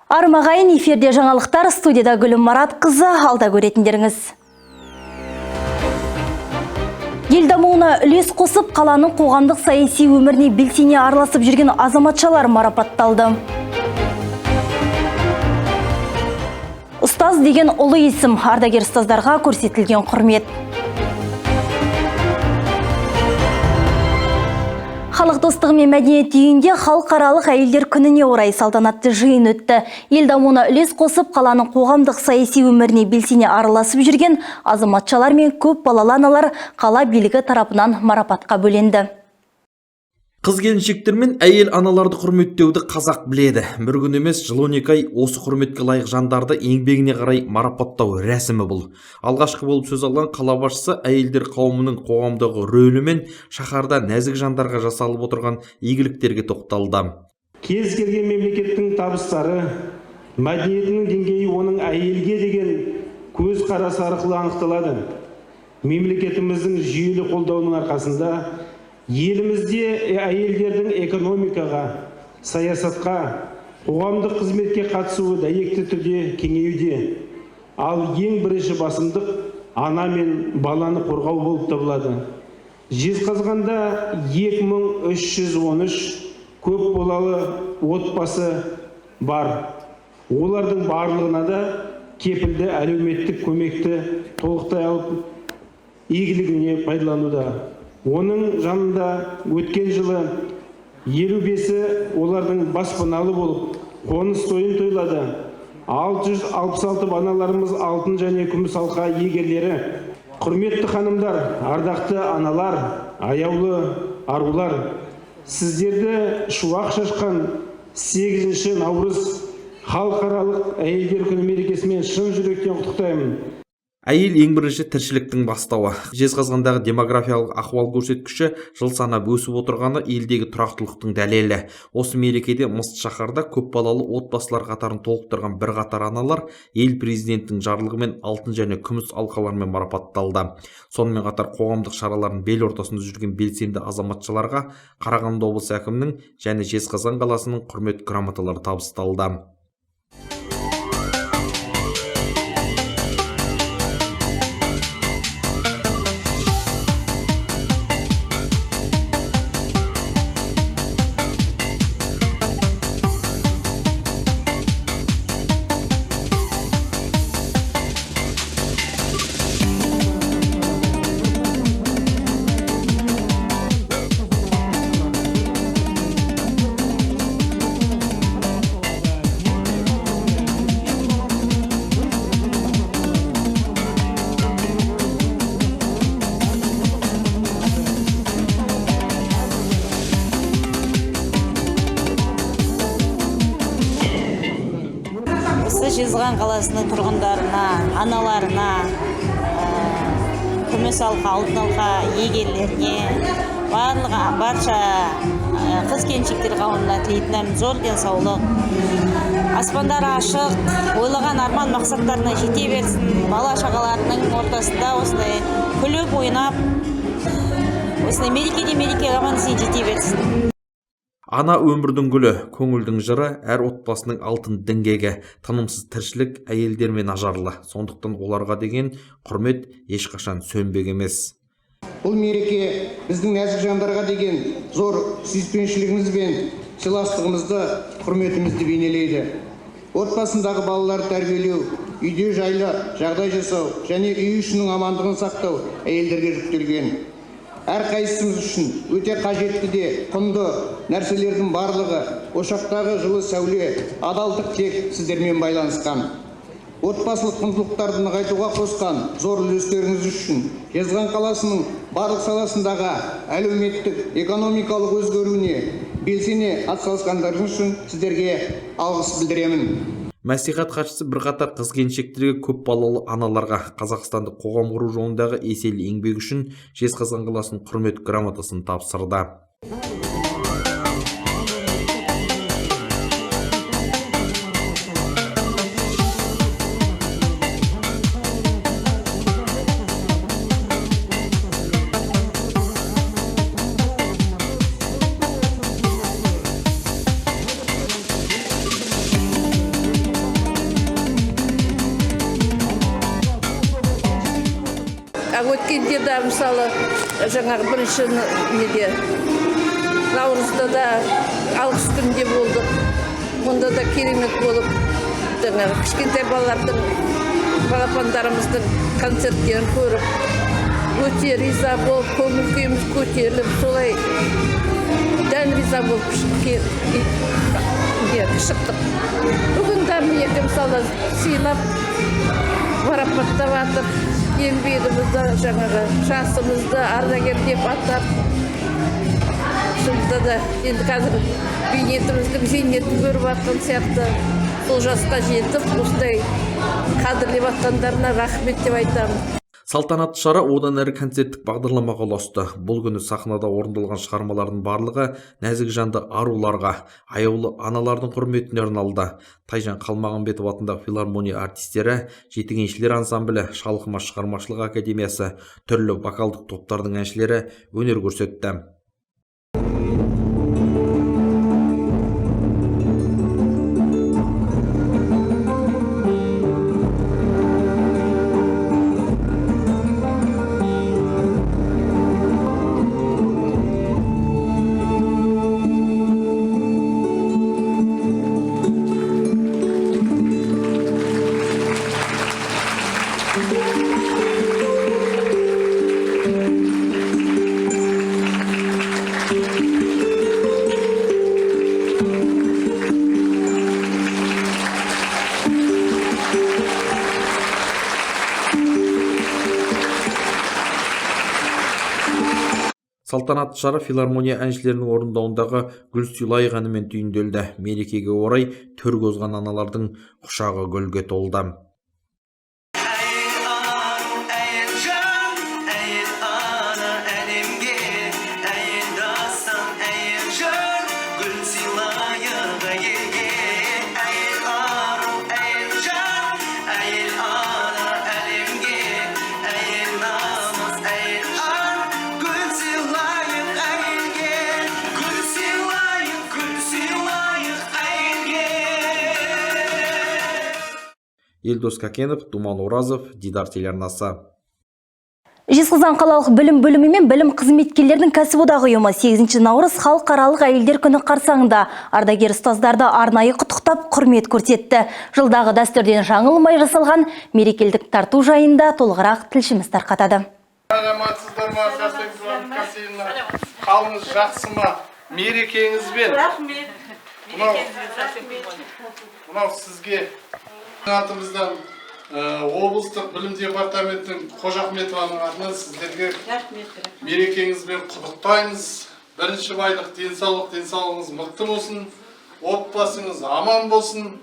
Армағайын эфирде жаңалықтар, студияда Гүлім Маратқызы, алда көретіндеріңіз. Ел дамуына үлес қосып, қаланың қоғамдық саяси өміріне белсене араласып жүрген азаматшалар марапатталды. Ұстаз деген ұлы есім, ардагер ұстаздарға көрсетілген құрмет. Халық достығы мен мәдениет үйінде халықаралық әйелдер күніне орай салтанатты жиын өтті. Ел дамуына үлес қосып, қаланың қоғамдық саяси өміріне белсене араласып жүрген азаматшалар мен көп балалы аналар қала билігі тарапынан марапатқа бөленді. Қыз-келіншектер мен әйел аналарды құрметтеуді қазақ біледі. Бір күн емес, жыл 12 ай осы құрметке лайық жандарды еңбегіне қарай марапаттау рәсімі бұл. Алғашқы болып сөз алған қала басшысы әйелдер қауымының қоғамдағы рөлі мен шаһарда нәзік жандарға жасалып отырған игіліктерге тоқталды. Кез келген мемлекеттің табыстары, мәдениетінің деңгейі оның әйелге деген көз қарасы арқылы анықталады. Мемлекетіміздің жүйелі қолдауының арқасында елімізде әйелдердің экономикаға, саясатқа, қоғамдық қызметке қатысуы дәйекті түрде кеңеюде. Ал ең бірінші басымдық ана мен баланы қорғау болып табылады. Жезқазғанда 2313 көп балалы отбасы бар. Олардың барлығына да кепілді әлеуметтік көмекті толықтай алып игілігіне пайдалануда. Оның жанында өткен жылы 55-і олардың баспаналы болып, қоныс тойын тойлады. 666 аналарымыз алтын және күміс алқа иегерлері. Құрметті ханымдар, ардақты аналар, аяулы арулар, сіздерді шуақ шашқан 8-ші наурыз халықаралық әйелдер күні мерекесімен шын жүректен құттықтаймын. Әйел ең бірінші тіршіліктің бастауы. Жезқазғандағы демографиялық ахуал көрсеткіші жыл санап өсіп отырғаны елдегі тұрақтылықтың дәлелі. Осы мерекеде Мыст шаһарда көп балалы отбасылар қатарын толықтырған бірқатар аналар ел президентінің жарлығымен алтын және күміс алқалармен марапатталды. Сонымен қатар қоғамдық шаралардың бел ортасында жүрген белсенді азаматшаларға Қарағанды облысы әкімінің және Жезқазған қаласының құрмет грамоталары табысталды. Жезқазған қаласының тұрғындарына, аналарына, күміс алқа, алтын алқа иегерлеріне, барша қыз-келіншектер қауымына тілейтінім зор денсаулық. Аспандары ашық, ойлаған арман мақсаттарына жете берсін. Бала шағаларының ортасында осындай күліп ойнап, осындай мереке аман-есен жете берсін. Ана өмірдің гүлі, көңілдің жыры, әр отбасының алтын діңгегі, тынымсыз тіршілік әйелдермен ажарлы. Сондықтан оларға деген құрмет ешқашан сөнбек емес. Бұл мереке біздің нәзік жандарға деген зор сүйіспеншілігіміз бен сыйластығымызды, құрметімізді бейнелейді. Отбасындағы балаларды тәрбиелеу, үйде жайлы жағдай жасау және үй ішінің амандығын сақтау әйелдерге жүктелген. Әрқайсымыз үшін өте қажетті де құнды нәрселердің барлығы ошақтағы жылы сәуле, адалдық тек сіздермен байланысқан. Отбасылық құндылықтарды нығайтуға қосқан зор үлестеріңіз үшін Жезқазған қаласының барлық саласындағы әлеуметтік, экономикалық өзгеруіне белсене атсалысқандарыңыз үшін сіздерге алғыс білдіремін. Мәслихат хатшысы бірқатар қыз-келіншектерге, көп балалы аналарға қазақстандық қоғам құру жолындағы еселі еңбегі үшін Жезқазған қаласының құрмет грамотасын тапсырды. өткенде де мысалы жаңағы бірінші неде наурызда да алғыс күнде болдық. Мұнда да керемет болып жаңағы кішкентай балапандарымыздың концерттерін көріп өте риза болып, көңіл күйіміз көтеріліп, солай дәл риза болып шықтық. Бүгін де мінекі мысалы сыйлап, марапаттап атып, еңбегімізді, жаңағы жасымызды ардагер деп атап, шынында да енді қазір бейнетіміздің зейнетін көріп атқан сияқты сол жасқа жетіп, осындай қадірлеп атқандарына рахмет деп айтамын. Салтанатты шара одан әрі концерттік бағдарламаға ұласты. Бұл күні сахнада орындалған шығармалардың барлығы нәзік жанды аруларға, аяулы аналардың құрметіне арналды. Тайжан Қалмағанбетов атындағы филармония артистері, жетігеншілер ансамблі, Шалқыма шығармашылық академиясы, түрлі вокалдық топтардың әншілері өнер көрсетті. Салтанатты шара филармония әншілерінің орындауындағы гүл сыйлайық әнімен түйінделді. Мерекеге орай төр көзған аналардың құшағы гүлге толды. Елдос Кәкенов, Думан Оразов, Дидар телеарнасы. Жезқазған қалалық білім бөлімі мен білім қызметкерлерінің кәсіподағы ұйымы 8 наурыз халықаралық әйелдер күні қарсаңында ардагер ұстаздарды арнайы құттықтап құрмет көрсетті. Жылдағы дәстүрден жаңылмай жасалған мерекелдік тарту жайында толығырақ тілшіміз тарқатады. Қалыңыз жақсы ма? Мерекеңізбен. Мынау сізге атымыздан облыстық білім департаментінің Қожахметованың атынан сіздерге мерекеңізбен құттықтаймыз. Бірінші байлық денсаулығыңыз мықты болсын, отбасыңыз аман болсын.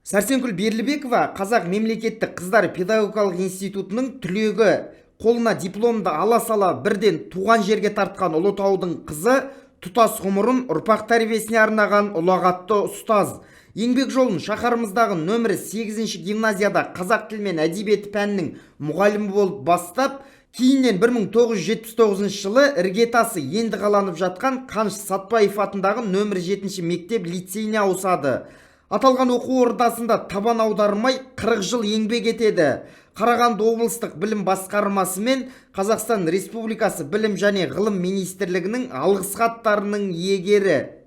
Сәрсенкүл Берлібекова Қазақ мемлекеттік қыздар педагогикалық институтының түлегі, қолына дипломды ала сала бірден туған жерге тартқан Ұлытаудың қызы, тұтас ғұмырын ұрпақ тәрбиесіне арнаған ұлағатты ұстаз. Еңбек жолын шаһарымыздағы нөмірі 8-ші гимназияда қазақ тілі мен әдебиеті пәнінің мұғалімі болып бастап, кейіннен 1979 жылы іргетасы енді қаланып жатқан Қаныш Сатпаев атындағы нөмірі 7-ші мектеп лицейіне ауысады. Аталған оқу ордасында табан аудармай 40 жыл еңбек етеді. Қарағанды облыстық білім басқармасы мен Қазақстан Республикасы білім және ғылым министрлігінің алғыс хаттарының иегері.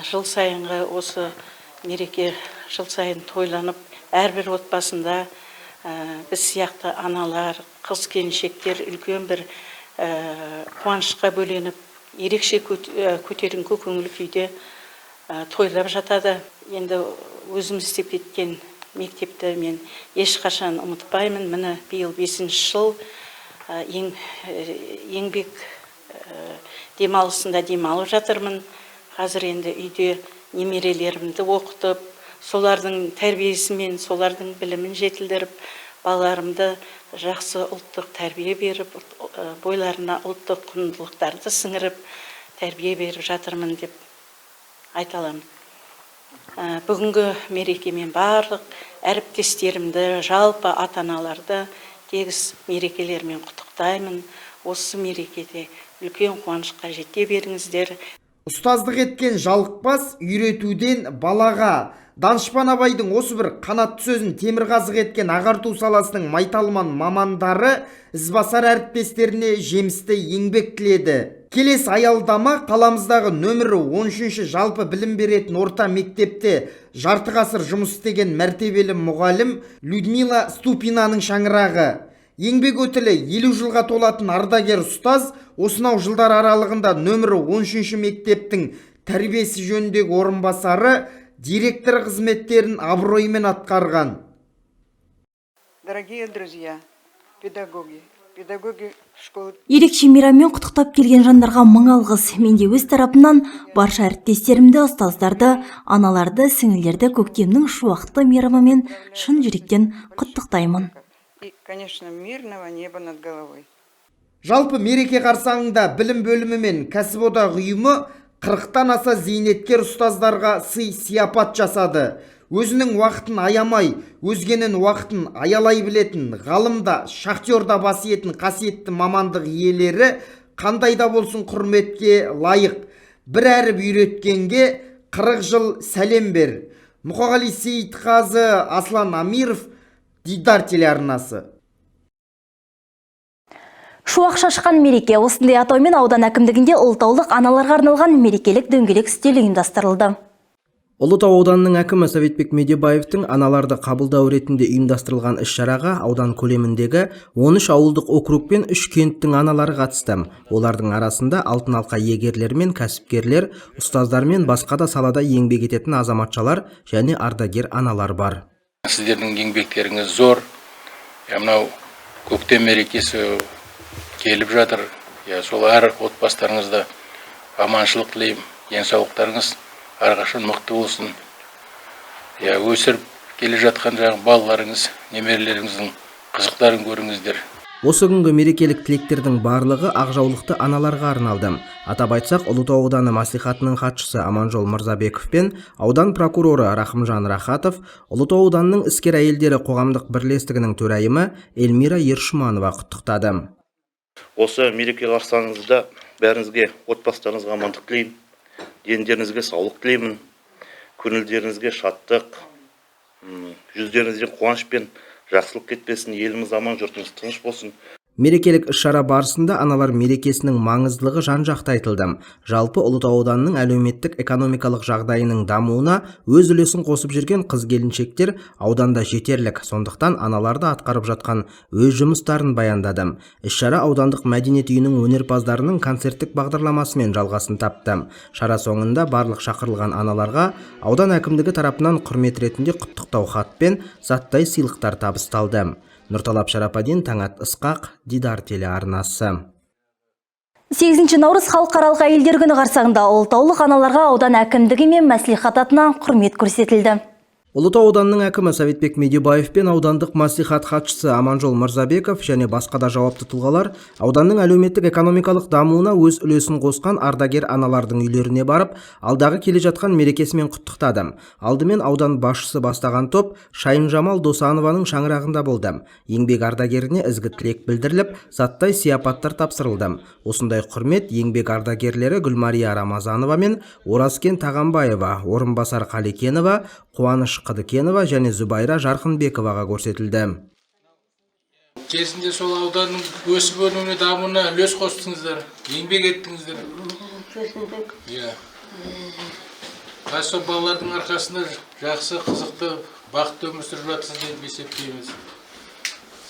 Жыл сайынғы осы мереке жыл сайын тойланып, әрбір отбасында біз сияқты аналар, қыз келіншектер үлкен бір қуанышқа бөленіп, ерекше көтеріңкі көңіл күйде тойлап жатады. Енді өзім істеп кеткен мектепті мен ешқашан ұмытпаймын. Міне биыл 5-ші жыл еңбек демалысында демалып жатырмын. Қазір енді үйде немерелерімді оқытып, солардың тәрбиесімен, солардың білімін жетілдіріп, балаларымды жақсы ұлттық тәрбие беріп, бойларына ұлттық құндылықтарды сіңіріп, тәрбие беріп жатырмын деп айта аламын. Бүгінгі мерекемен барлық әріптестерімді, жалпы ата-аналарды тегіс мерекелермен құттықтаймын. Осы мерекеде үлкен қуанышқа жете беріңіздер. Ұстаздық еткен жалықпас, үйретуден балаға, Данышпан Абайдың осы бір қанатты сөзін темірқазық еткен ағарту саласының майталман мамандары ізбасар әріптестеріне жемісті еңбек тіледі. Келесі аялдама қаламыздағы нөмірі 13-ші жалпы білім беретін орта мектепте жарты ғасыр жұмыс істеген мәртебелі мұғалім Людмила Ступинаның шаңырағы. Еңбек өтілі 50 жылға толатын ардагер ұстаз осынау жылдар аралығында нөмірі 13-ші мектептің тәрбиесі жөніндегі орынбасары директор қызметтерін абыроймен атқарған. Дорогие друзья, педагоги школы. Ерекше мейраммен құттықтап келген жандарға мың алғыс. Мен де өз тарапымнан барша әріптестерімді, ұстаздарды, аналарды, сіңілдерді көктемнің шуақты мейрамымен шын жүректен құттықтаймын. И, конечно, мирного неба над головой. Жалпы мереке қарсаңында білім бөлімі мен кәсіподақ ұйымы 40-тан аса зейнеткер ұстаздарға сый-сияпат жасады. Өзінің уақытын аямай, өзгенің уақытын аялай білетін, ғалымда, шахтерда басиетін қасиетті мамандық иелері қандай да болсын құрметке лайық. Бір әріп үйреткенге 40 жыл сәлем бер. Мұқағали Сейітқазы, Аслан Амиров, Дидар телеарнасы. Шуақ шашқан мереке осындай атаумен аудан әкімдігінде ұлытаулық аналарға арналған мерекелік дөңгелек үстел ұйымдастырылды. Ұлытау ауданының әкімі Советбек Медебаевтың аналарды қабылдау ретінде ұйымдастырылған іс-шараға аудан көлеміндегі 13 ауылдық округ пен 3 кенттің аналары қатысты. Олардың арасында алтын алқа иегерлері мен кәсіпкерлер, ұстаздар мен басқа да салада еңбек ететін азаматшалар және ардагер аналар бар. Сіздердің еңбектеріңіз зор. Мынау көктем мерекесі келіп жатыр. Сол әр отбасыларыңызда аманшылық тілеймін. Денсаулықтарыңыз әрқашан мықты болсын. Өсіріп келе жатқан балаларыңыз, немерелеріңіздің қызықтарын көріңіздер. Осы күнгі мерекелік тілектердің барлығы ақжаулықты аналарға арналды. Атап айтсақ, Ұлытау ауданы мәслихатының хатшысы Аманжол Мырзабеков пен аудан прокуроры Рахымжан Рахатов, Ұлытау ауданының іскер әйелдері қоғамдық бірлестігінің төрайымы Эльмира Ершманова құттықтады. Осы мереке қарсаңызда бәріңізге, отбасыларыңызға амандық тілеймін, дендеріңізге саулық тілеймін, көңілдеріңізге шаттық, жүздеріңізде қуаныш пен жақсылық кетпесін, еліміз аман, жұртымыз тыныш болсын. Мерекелік іс-шара барысында аналар мерекесінің маңыздылығы жан-жақты айтылды. Жалпы Ұлытау ауданының әлеуметтік экономикалық жағдайының дамуына өз үлесін қосып жүрген қыз-келіншектер ауданда жетерлік, сондықтан аналарды атқарып жатқан өз жұмыстарын баяндады. Іс-шара аудандық мәдениет үйінің өнерпаздарының концерттік бағдарламасымен жалғасын тапты. Шара соңында барлық шақырылған аналарға аудан әкімдігі тарапынан құрмет ретінде құттықтау хат пен заттай сыйлықтар табысталды. Нұрталап Шарападин, Таңат Ысқақ, Дидар телеарнасы. 8 наурыз халықаралық әйелдер күні қарсаңында ұлытаулық аналарға аудан әкімдігі мен мәслихат атынан құрмет көрсетілді. Ұлытау ауданының әкімі Советбек Медебаев пен аудандық мәслихат хатшысы Аманжол Мырзабеков және басқа да жауапты тұлғалар ауданның әлеуметтік экономикалық дамуына өз үлесін қосқан ардагер аналардың үйлеріне барып, алдағы келе жатқан мерекесімен құттықтады. Алдымен аудан басшысы бастаған топ Шайынжамал Досанованың шаңырағында болды. Еңбек ардагеріне ізгі тілек білдіріліп, заттай сияпаттар тапсырылды. Осындай құрмет еңбек ардагерлері Гүлмария Рамазанова мен Оразкен Тағамбаева, орынбасар Қалекенова, Қуаныш Қыдыкенова және Зүбайра Жарқынбековаға көрсетілді. Кезінде сол ауданның өсіп өнуіне дамуына үлес қостыңыздар, еңбек еттіңіздер. Сол балалардың арқасында жақсы, қызықты, бақытты өмір сүріп жатсыз деп есептейміз.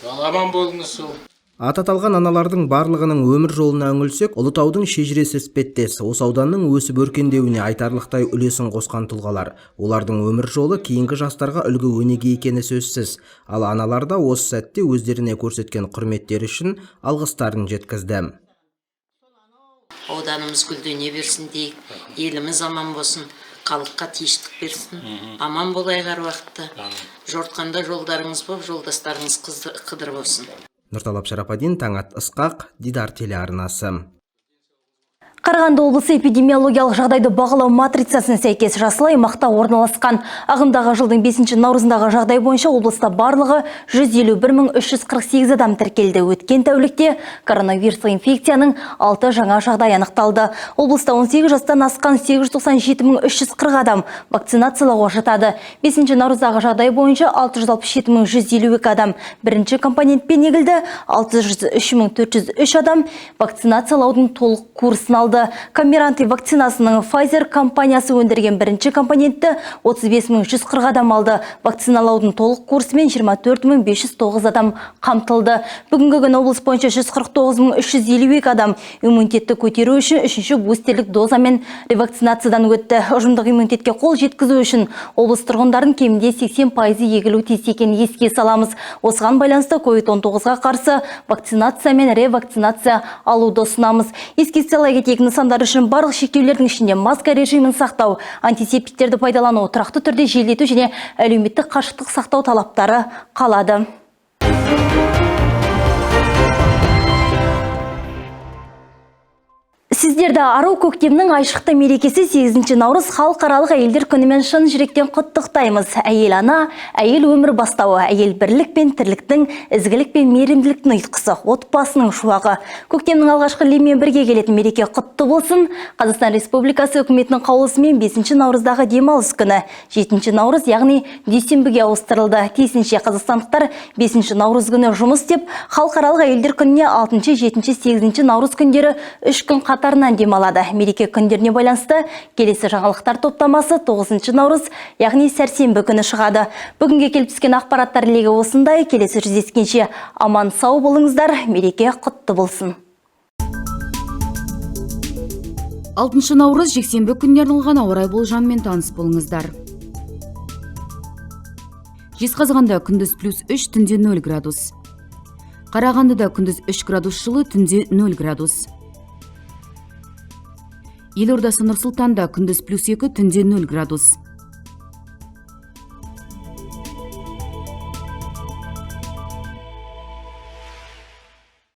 Аман болыңыз сол. Аты аталған аналардың барлығының өмір жолына үңілсек, Ұлытаудың шежіресі іспеттес. Осы ауданның өсіп өркендеуіне айтарлықтай үлесін қосқан тұлғалар. Олардың өмір жолы кейінгі жастарға үлгі өнеге екені сөзсіз. Ал аналар да осы сәтте өздеріне көрсеткен құрметтері үшін алғыстарын жеткізді. Ауданымыз гүлдене берсін дейік, еліміз аман болсын, халыққа тиіштік берсін, аман болайық әр уақытта. Жортқанда жолдарыңыз болып, жолдастарыңыз қыдыр болсын. Нұрталап Шарападин, Таңат Ысқақ, Дидар телеарнасы. Қарағанды облысы эпидемиологиялық жағдайды бағалау матрицасын сәйкес жасыл аймақта орналасқан. Ағымдағы жылдың 5 наурызындағы жағдай бойынша облыста барлығы 151.348 адам тіркелді. Өткен тәулікте коронавирус инфекцияның 6 жаңа жағдай анықталды. Облыста 18 жастан асқан 897.340 адам вакцинациялауға жатады. 5 наурыздағы жағдай бойынша 667.152 адам бірінші компонентпен егілді, 603.403 адам вакцинациялаудың толық курсын алды. Камеранты вакцинасының Pfizer компаниясы өндірген бірінші компонентті 35.140 адам алды. Вакциналаудың толық курсымен 24.509 адам қамтылды. Бүгінгі күні облыс бойынша 149.352 адам иммунитетті көтеру үшін үшінші бустерлік дозамен ревакцинациядан өтті. Ұжымдық иммунитетке қол жеткізу үшін облыс тұрғындарын кемінде 80% егілу тиіс екенін еске саламыз. Осыған байланысты COVID-19-ға қарсы вакцинация мен ревакцинация алуды ұсынамыз. Еске сала кетейік, нысандар үшін барлық шектеулердің ішінде маска режимін сақтау, антисептиктерді пайдалану, тұрақты түрде желдету және әлеуметтік қашықтық сақтау талаптары қалады. Сіздерді ару көктемнің айшықты мерекесі 8 наурыз халықаралық әйелдер күнімен шын жүректен құттықтаймыз. Әйел ана, әйел өмір бастауы, әйел бірлік пен тірліктің, ізгілік пен мейірімділіктің ұйытқысы, отбасының шуағы. Көктемнің алғашқы лебімен бірге келетін мереке құтты болсын. Қазақстан Республикасы үкіметінің қаулысымен 5 наурыздағы демалыс күні 7 наурыз, яғни дүйсенбіге ауыстырылды. Тиісінше қазақстандықтар 5 наурыз күні жұмыс деп, халықаралық әйелдер күніне 6, 7, 8 наурыз күндері 3 күн қатарынан демалады. Мереке күндеріне байланысты келесі жаңалықтар топтамасы 9 наурыз, яғни сәрсенбі күні шығады. Бүгінге келіп түскен ақпараттар легі осындай. Келесі жүздескенше аман сау болыңыздар, мереке құтты болсын. 6 наурыз жексенбі күніне арналған ауа райы болжамымен таныс болыңыздар. Жезқазғанда күндіз +3, түнде 0 градус. Қарағандыда күндіз 3 градус жылы, түнде 0 градус. Елордасы Нұр-Сұлтанда күндіз +2, түнде 0 градус.